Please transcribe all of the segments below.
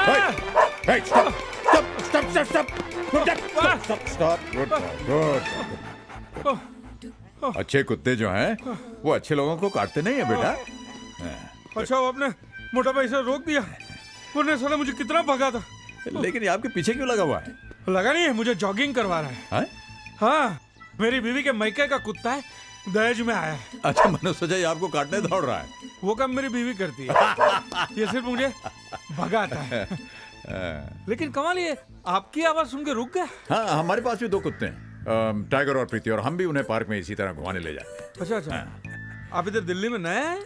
Hey, stop! Good boy, good. अच्छे कुत्ते जो हैं वो अच्छे लोगों को काटते नहीं है बेटा। अच्छा आपने मोटा भाई से रोक दिया, वरना साला मुझे कितना भगा था। लेकिन ये आपके पीछे क्यों लगा हुआ है? लगा नहीं है, मुझे जॉगिंग करवा रहा है। हाँ? हाँ, मेरी बीवी के मैके का कुत्ता है, दहेज में आया है। अच्छा, मैंने सोचा ये आपको काटने दौड़ रहा है। वो काम मेरी बीवी करती है, ये सिर्फ मुझे भगाता है। लेकिन कमाल ये आपकी आवाज सुन के रुक गया। हाँ, हमारे पास भी 2 कुत्ते हैं, टाइगर और प्रीति, और हम भी उन्हें पार्क में इसी तरह घुमाने ले जाते हैं। अच्छा अच्छा, आप इधर दिल्ली में नए हैं?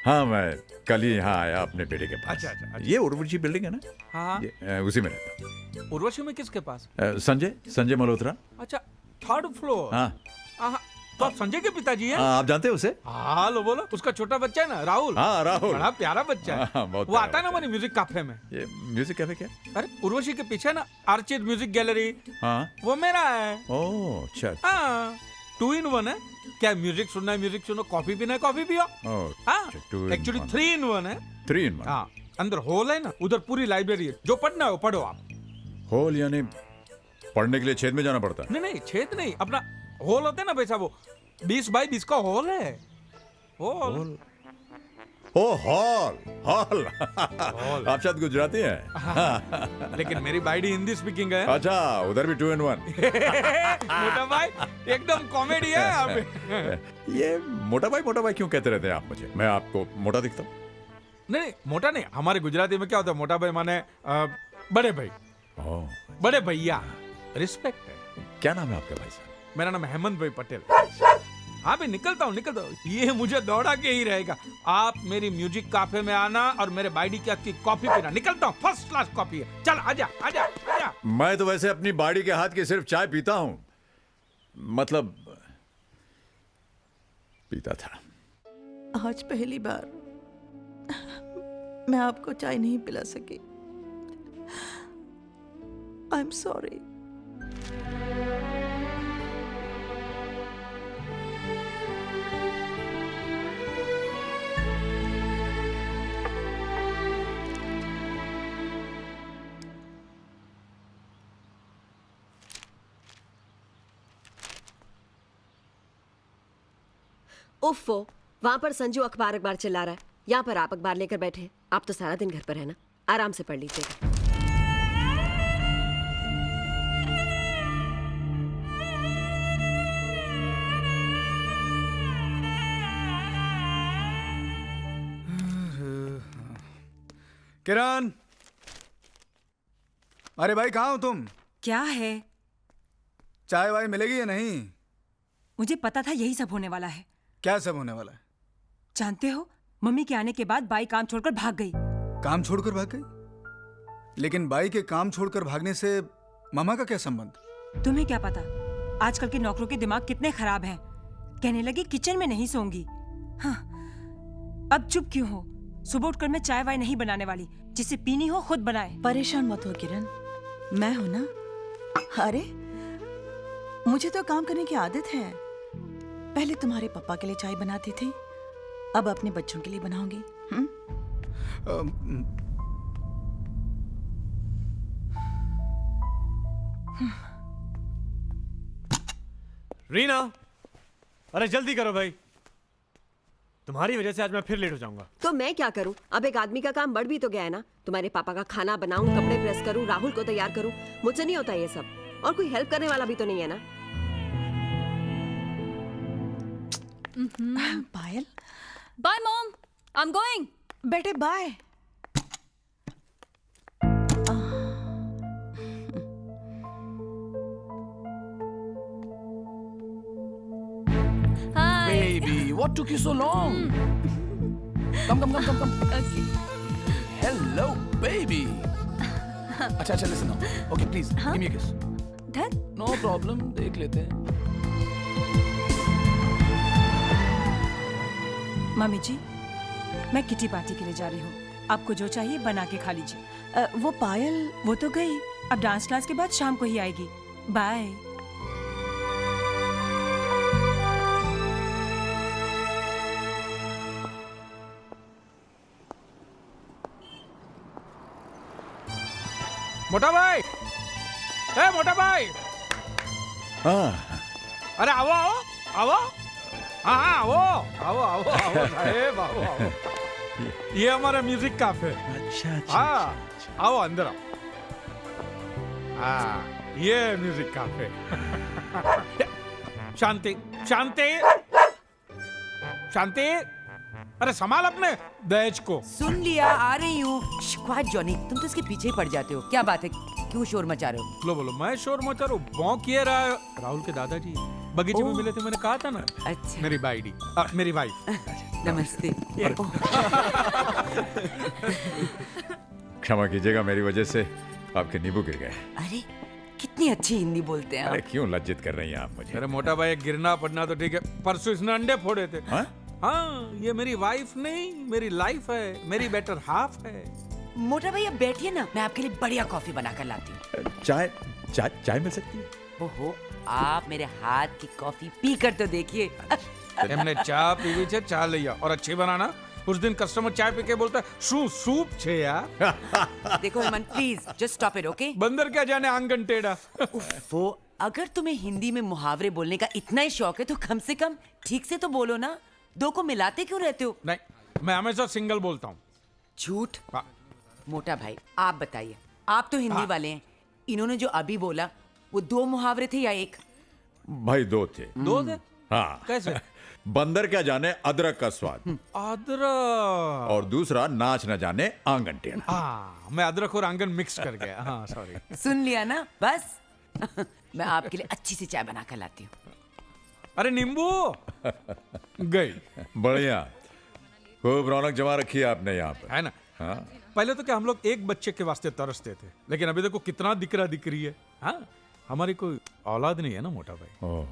हाँ, मैं कल ही यहाँ आया अपने बेटे के पास। अच्छा। ये उर्वशी बिल्डिंग है ना? हाँ। उसी में रहता हूँ। उर्वशी में किसके पास? संजय मल्होत्रा। अच्छा, 3rd फ्लोर। हाँ। तो आप संजय के पिताजी हैं? आप जानते हैं उसे? हाँ, लो बोलो, उसका छोटा बच्चा है ना, राहुल। हाँ, राहुल बड़ा प्यारा बच्चा है। बहुत वो आता है ना हमारी म्यूजिक कैफे में। ये म्यूजिक कैफे क्या? अरे उर्वशी के पीछे ना आर्चिड म्यूजिक गैलरी। हाँ, वो मेरा है। ओह अच्छा। हाँ, 2 in 1 है। क्या म्यूजिक सुनना है म्यूजिक सुनो, कॉफी पीना है कॉफी पियो। हाँ, एक्चुअली 3 in 1 है। 3 in 1। हाँ, अंदर हॉल है ना, उधर पूरी लाइब्रेरी है, जो पढ़ना है वो पढ़ो आप। हॉल यानी पढ़ने के लिए छेद में जाना पड़ता है? नहीं, छेद नहीं, अपना हॉल होता है ना पैसा, वो 20 बाई 20 का हॉल है। हॉल। ओ हॉल। आप शायद गुजराती हैं। लेकिन मेरी बाइडी हिंदी स्पीकिंग है। अच्छा, उधर भी 2 in 1। मोटा भाई एकदम कॉमेडी है आप। ये मोटा भाई क्यों कहते रहते हैं आप मुझे? मैं आपको मोटा दिखता हूँ? नहीं, मोटा नहीं, हमारे गुजराती में क्या होता है, मोटा भाई माने बड़े भाई, बड़े भैया, रिस्पेक्ट है। क्या नाम है आपका भाई साहब? मेरा नाम हेमंत भाई पटेल। हाँ भाई, निकलता हूँ। ये मुझे दौड़ा के ही रहेगा। आप मेरी म्यूजिक कैफे में आना और मेरे बाइडी की हाथ की कॉफी पीना। निकलता हूँ, फर्स्ट क्लास कॉफी है। चल आजा। मैं तो वैसे अपनी बाड़ी के हाथ की सिर्फ चाय पीता हूँ, मतलब पीता था। आज पहली बार मैं आपको चाय नहीं पिला सकी। I am sorry. उफ़ो, वहां पर संजू अखबार चिल्ला रहा है, यहाँ पर आप अखबार लेकर बैठे हैं। आप तो सारा दिन घर पर है ना, आराम से पढ़ लीजिएगा। किरण, अरे भाई कहाँ हो तुम? क्या है? चाय वाय मिलेगी या नहीं? मुझे पता था यही सब होने वाला है। क्या सब होने वाला है? जानते हो, मम्मी के आने के बाद बाई काम छोड़कर भाग गई। काम छोड़कर भाग गई? लेकिन बाई के काम छोड़कर भागने से मामा का क्या संबंध? तुम्हें क्या पता, आजकल के नौकरों के दिमाग कितने खराब हैं। कहने लगी किचन में नहीं सोऊंगी। हाँ, अब चुप क्यों हो? सुबह उठकर मैं चाय वाय नहीं बनाने वाली, जिसे पीनी हो खुद बनाए। परेशान मत हो किरण, मैं हूं ना। अरे मुझे तो काम करने की आदत है। पहले तुम्हारे पापा के लिए चाय बनाती थी, अब अपने बच्चों के लिए बनाऊंगी। रीना, अरे जल्दी करो भाई, तुम्हारी वजह से आज मैं फिर लेट हो जाऊंगा। तो मैं क्या करूं? अब एक आदमी का काम बढ़ भी तो गया है ना। तुम्हारे पापा का खाना बनाऊं, कपड़े प्रेस करूं, राहुल को तैयार करूं, मुझसे नहीं होता ये सब। और कोई हेल्प करने वाला भी तो नहीं है ना। Payal, bye mom, I am going. बेटे bye. Hi Baby, what took you so long? Come. Okay. Hello, baby. अच्छा, listen now. Okay, please, give me a kiss. Dad? No problem, देख लेते हैं। मम्मी जी, मैं किटी पार्टी के लिए जा रही हूँ। आपको जो चाहिए बना के खा लीजिए। वो पायल, वो तो गई, अब डांस क्लास के बाद शाम को ही आएगी। बाय। मोटा भाई, ए मोटा भाई, हाँ अरे आओ आओ आओ, हाँ हाँ आओ आओ आओ आओ साहेब आओ आओ, ये हमारा म्यूजिक कैफे। अच्छा हाँ आओ अंदर आओ। हाँ ये म्यूजिक कैफे। शांति शांति शांति, अरे संभाल अपने दहेज को। सुन लिया, आ रही हूँ। क्वाइट जॉनी, तुम तो इसके पीछे ही पड़ जाते हो। क्या बात है, क्यों शोर मचा रहे हो? बोलो बोलो, मैं शोर मचा रहा हूँ? भौंक ये रहा है। राहुल के दादाजी बगीचे में मिले थे, मैंने कहा था ना। अच्छा। मेरी बाइडी, मेरी वाइफ। नमस्ते। क्षमा कीजिएगा, मेरी वजह से आपके नींबू गिर गए। अरे कितनी अच्छी हिंदी बोलते हैं अरे आप। क्यों लज्जित कर रही हैं आप मुझे? अरे मोटा भाई, गिरना पड़ना तो ठीक है, परसों इसने अंडे फोड़े थे। हाँ? हाँ, ये मेरी वाइफ नहीं, मेरी लाइफ है, मेरी बेटर हाफ है। मोटा भाई अब बैठिए ना, मैं आपके लिए बढ़िया कॉफी बनाकर लाती हूँ। चाय चाय चाय मिल सकती है? ओहो, आप मेरे हाथ की कॉफी पी कर तो देखिए। हमने चाय पीवी छे, चाय लिया और अच्छी बनाना। उस दिन कस्टमर चाय पी के बोलता है सूप छे यार। देखो Hemant, please just stop it, okay? बंदर क्या जाने आंगन टेढ़ा। वो अगर तुम्हें हिंदी में मुहावरे बोलने का इतना ही शौक है तो कम से कम ठीक से तो बोलो ना। दो को मिलाते क्यों रहते हो? नहीं, मैं हमेशा सिंगल बोलता हूँ। झूठ। हाँ। मोटा भाई आप बताइए, आप तो हिंदी वाले हैं, इन्होंने जो अभी बोला वो दो मुहावरे थे या एक? भाई दो थे। दो थे? हाँ। कैसे? बंदर क्या जाने अदरक का स्वाद, अदरक। और दूसरा नाच न जाने आंगन टेढ़ा। हाँ, मैं अदरक और आंगन मिक्स कर गया। हाँ सॉरी। सुन लिया ना, बस। मैं आपके लिए अच्छी सी चाय बना कर लाती हूँ। अरे नींबू गई। बढ़िया, खूब रौनक जमा रखी है आपने यहाँ पर, है ना? हाँ। पहले तो क्या हम लोग एक बच्चे के वास्ते तरसते थे, लेकिन अभी देखो कितना दिकरा दिकरी है। हाँ, हमारी कोई औलाद नहीं है ना मोटा भाई। ओह,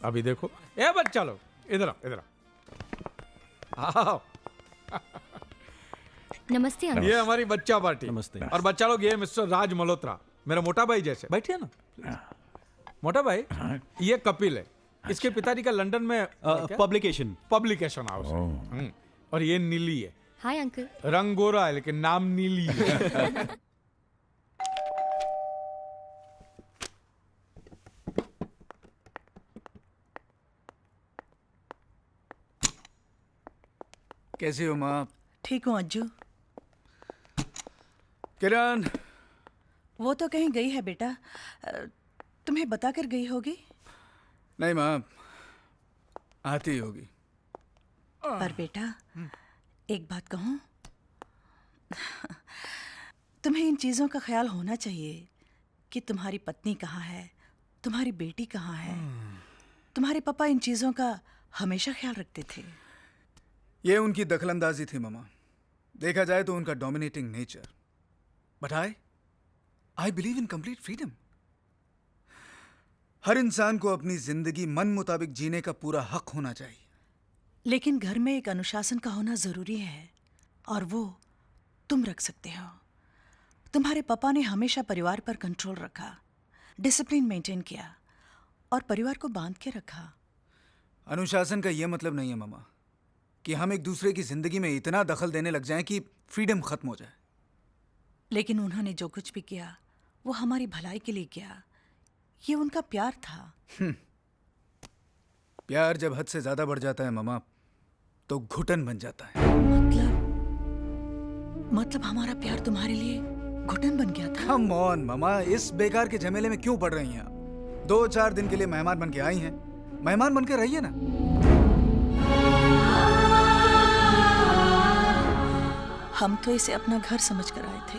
अभी देखो, ए बच्चा लोग इधर आओ, इधर आओ। नमस्ते अंकल। ये हमारी बच्चा पार्टी। नमस्ते। और बच्चा लोग, ये मिस्टर राज मल्होत्रा, मेरा मोटा भाई जैसे। बैठिए ना। मोटा भाई, ये कपिल है, इसके पिताजी का लंदन में पब्लिकेशन हाउस है। और ये नीली है, हाय अंकल। रंग गोरा है लेकिन नाम नीली है। कैसी हो माँ? ठीक हूँ अज्जू। किरण, वो तो कहीं गई है बेटा, तुम्हें बता कर गई होगी। नहीं माँ, आती होगी। पर बेटा एक बात कहूँ, तुम्हें इन चीज़ों का ख्याल होना चाहिए कि तुम्हारी पत्नी कहाँ है, तुम्हारी बेटी कहाँ है। तुम्हारे पापा इन चीज़ों का हमेशा ख्याल रखते थे। ये उनकी दखलंदाजी थी मामा, देखा जाए तो उनका dominating nature. But I believe in complete freedom. हर इंसान को अपनी जिंदगी मन मुताबिक जीने का पूरा हक होना चाहिए। लेकिन घर में एक अनुशासन का होना ज़रूरी है, और वो तुम रख सकते हो। तुम्हारे पापा ने हमेशा परिवार पर कंट्रोल रखा, डिसिप्लिन मेंटेन किया और परिवार को बांध के रखा। अनुशासन का यह मतलब नहीं है मामा कि हम एक दूसरे की जिंदगी में इतना दखल देने लग जाएं कि फ्रीडम खत्म हो जाए। लेकिन उन्होंने जो कुछ भी किया वो हमारी भलाई के लिए किया। ये उनका प्यार था। प्यार जब हद से ज्यादा बढ़ जाता है मामा तो घुटन बन जाता है। मतलब हमारा प्यार तुम्हारे लिए घुटन बन गया था। कम ऑन मामा, इस बेकार के झमेले में क्यों पड़ रही हैं आप? 2-4 दिन के लिए मेहमान बन के आई हैं, मेहमान बन के रहिए ना। हम तो इसे अपना घर समझ कर आए थे,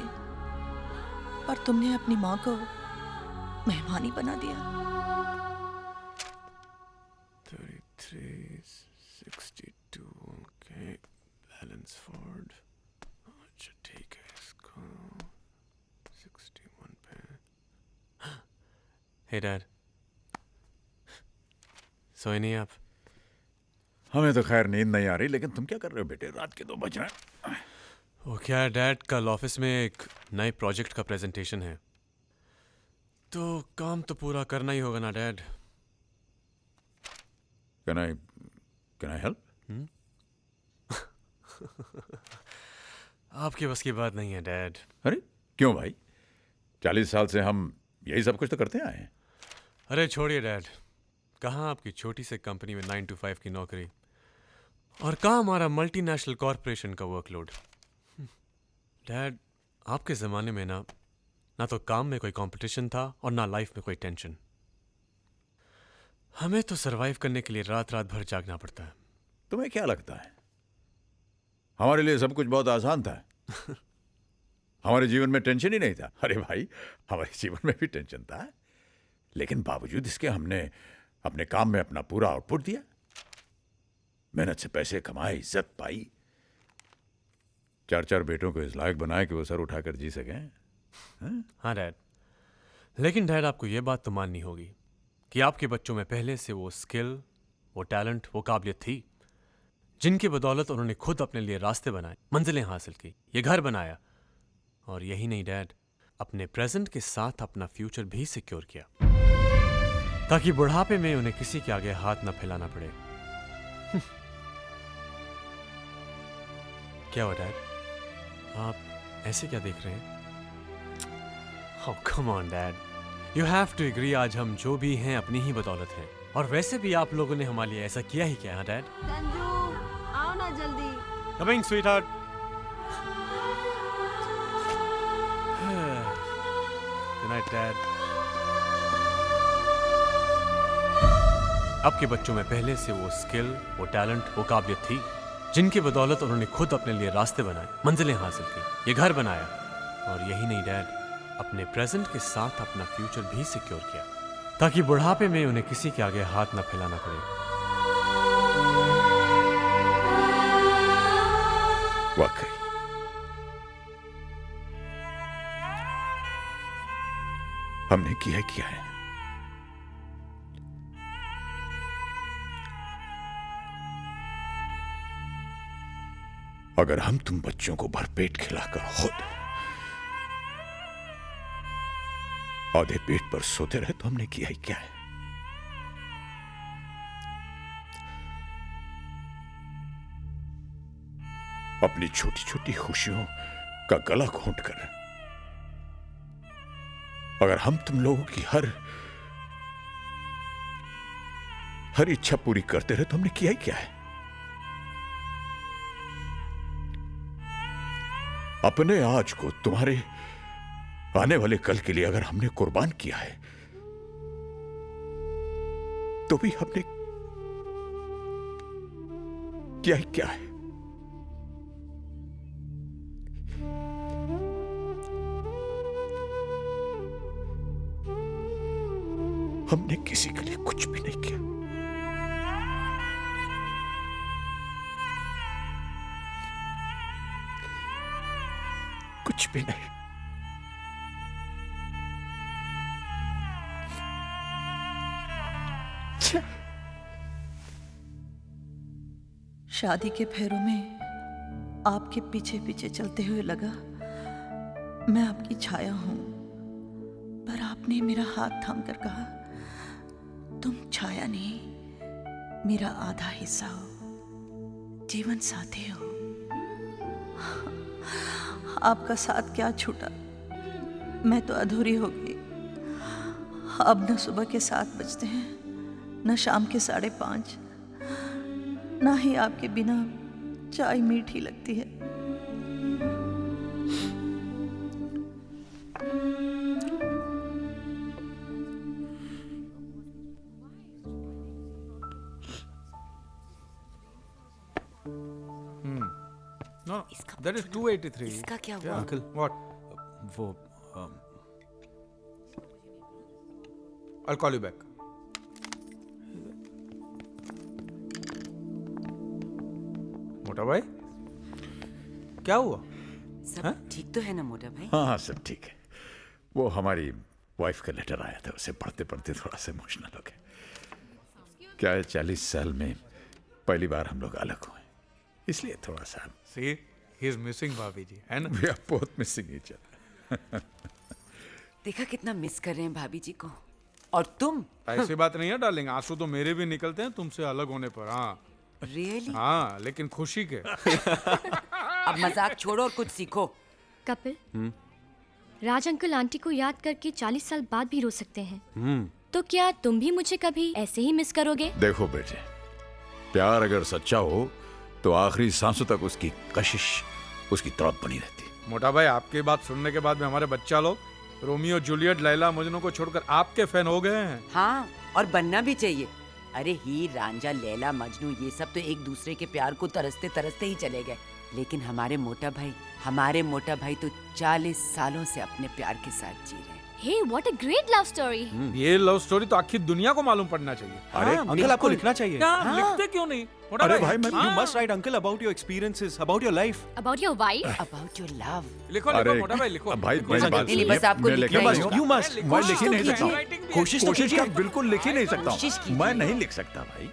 पर तुमने अपनी माँ को मेहमान ही बना दिया। 33, 62, okay, बैलेंस फोर्ड। अच्छा ठीक है, इसको 61 पे। हे डैड, सोए नहीं आप? हमें तो खैर नींद नहीं आ रही, लेकिन तुम क्या कर रहे हो बेटे? रात के 2 बज रहे हैं। वो क्या डैड, कल ऑफिस में एक नए प्रोजेक्ट का प्रेजेंटेशन है, तो काम तो पूरा करना ही होगा ना डैड। Can I help? आपके बस की बात नहीं है डैड। अरे क्यों भाई? 40 साल से हम यही सब कुछ तो करते आए हैं। अरे छोड़िए डैड, कहाँ आपकी छोटी सी कंपनी में 9 to 5 की नौकरी और कहाँ हमारा मल्टीनेशनल कॉरपोरेशन का वर्कलोड। डैड, आपके ज़माने में ना तो काम में कोई कंपटीशन था और ना लाइफ में कोई टेंशन। हमें तो सरवाइव करने के लिए रात रात भर जागना पड़ता है। तुम्हें क्या लगता है हमारे लिए सब कुछ बहुत आसान था? हमारे जीवन में टेंशन ही नहीं था। अरे भाई, हमारे जीवन में भी टेंशन था, लेकिन बावजूद इसके हमने अपने काम में अपना पूरा आउटपुट दिया, मेहनत से पैसे कमाए, इज्जत पाई, 4 बेटों को इस लायक बनाए कि वो सर उठाकर जी सकें। हाँ डैड, लेकिन डैड आपको ये बात तो माननी होगी कि आपके बच्चों में पहले से वो स्किल, वो टैलेंट, वो काबिलियत थी जिनकी बदौलत उन्होंने खुद अपने लिए रास्ते बनाए, मंजिलें हासिल की, ये घर बनाया, और यही नहीं डैड, अपने प्रेजेंट के साथ अपना फ्यूचर भी सिक्योर किया ताकि बुढ़ापे में उन्हें किसी के आगे हाथ न फैलाना पड़े। क्या हुआ डैड, आप ऐसे क्या देख रहे हैं? Oh, come on, Dad. You have to agree, आज हम जो भी हैं अपनी ही बदौलत हैं, और वैसे भी आप लोगों ने हमारे लिए ऐसा किया ही क्या है डैड? संजू, आओ ना जल्दी। Coming, sweetheart. Good night, Dad. आपके बच्चों में पहले से वो स्किल, वो टैलेंट, वो काबिलियत थी जिनकी बदौलत उन्होंने खुद अपने लिए रास्ते बनाए, मंजिलें हासिल की, ये घर बनाया, और यही नहीं डैड, अपने प्रेजेंट के साथ अपना फ्यूचर भी सिक्योर किया ताकि बुढ़ापे में उन्हें किसी के आगे हाथ न फैलाना पड़े। वाकई हमने किया है। अगर हम तुम बच्चों को भरपेट खिलाकर खुद आधे पेट पर सोते रहे तो हमने किया ही क्या है? अपनी छोटी छोटी खुशियों का गला घोंटकर अगर हम तुम लोगों की हर इच्छा पूरी करते रहे तो हमने किया ही क्या है? अपने आज को तुम्हारे आने वाले कल के लिए अगर हमने कुर्बान किया है तो भी हमने किया ही क्या है? हमने किसी के लिए कुछ भी नहीं किया। कुछ भी नहीं। शादी के फेरों में आपके पीछे पीछे चलते हुए लगा मैं आपकी छाया हूं, पर आपने मेरा हाथ थामकर कहा तुम छाया नहीं, मेरा आधा हिस्सा हो, जीवन साथी हो। आपका साथ क्या छूटा, मैं तो अधूरी हो गई। अब न सुबह के 7 बजते हैं, न शाम के 5:30, ना ही आपके बिना चाय मीठी लगती है। No, that is 283. इसका क्या हुआ? Uncle, what? वो I'll call you back. मोटा भाई, क्या हुआ? सब ठीक तो है ना मोटा भाई? हाँ, सब ठीक है। वो हमारी वाइफ का लेटर आया था, उसे पढ़ते पढ़ते थोड़ा सा इमोशनल हो गए। क्या है, 40 साल में पहली बार हम लोग अलग हुए, इसलिए थोड़ा सा। See, he is missing भाभी जी, है ना? We are both missing each other. देखा कितना मिस कर रहे हैं भाभी जी को। और तुम? ऐसी बात नहीं है डार्लिंग, आंसू तो मेरे भी निकलते हैं तुमसे अलग होने पर। हाँ रियली? हाँ, लेकिन खुशी के। अब मजाक छोड़ो और कुछ सीखो। कपिल, राज अंकल आंटी को याद करके 40 साल बाद भी रो सकते हैं। तो क्या तुम भी मुझे कभी ऐसे ही मिस करोगे? देखो बेटे, प्यार अगर सच्चा हो तो आखिरी सांसों तक उसकी कशिश, उसकी तड़प बनी रहती। मोटा भाई, आपकी बात सुनने के बाद में हमारे बच्चा लोग रोमियो जूलियट लैला मजनू को छोड़कर आपके फैन हो गए हैं। हाँ, और बनना भी चाहिए। अरे हीर रांझा लैला मजनू ये सब तो एक दूसरे के प्यार को तरसते तरसते ही चले गए, लेकिन हमारे मोटा भाई तो 40 सालों से अपने प्यार के साथ जी रहे हैं। Hey, what a great love story. ये लव स्टोरी तो आखिर दुनिया को मालूम पड़ना चाहिए। अरे अंकल आपको लिखना चाहिए। हाँ, लिखते क्यों नहीं? मोटा अरे भाई, मैं You must write, uncle, about your experiences, about your life. About your wife? About your love. लिखो अरे लिखो मोटा भाई, लिखो। भाई मेरी बात नहीं, बस आपको मैं लिखना लिख ही नहीं होगा। You must. मैं लिख ही नहीं तो सकता हूँ। कीजिए। कोशिश तो कोशिश कीजिए। तो बिल्कुल लिख ही नहीं सकता कोशिश हूँ। कीजिए। मैं नहीं लिख सकता भाई।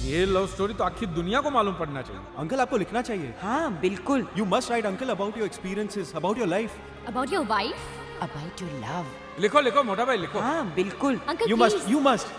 ये लव स्टोरी तो आखिर दुनिया को मालूम पड़ना चाहिए। अंकल आपको लिखना चाहिए। हाँ, बिल्कुल। You must write, uncle, about your experiences, about your life. About your wife? About your love. लिखो लिखो मोटा भाई, लिखो। हाँ, बिल्कुल। Uncle, You please. must.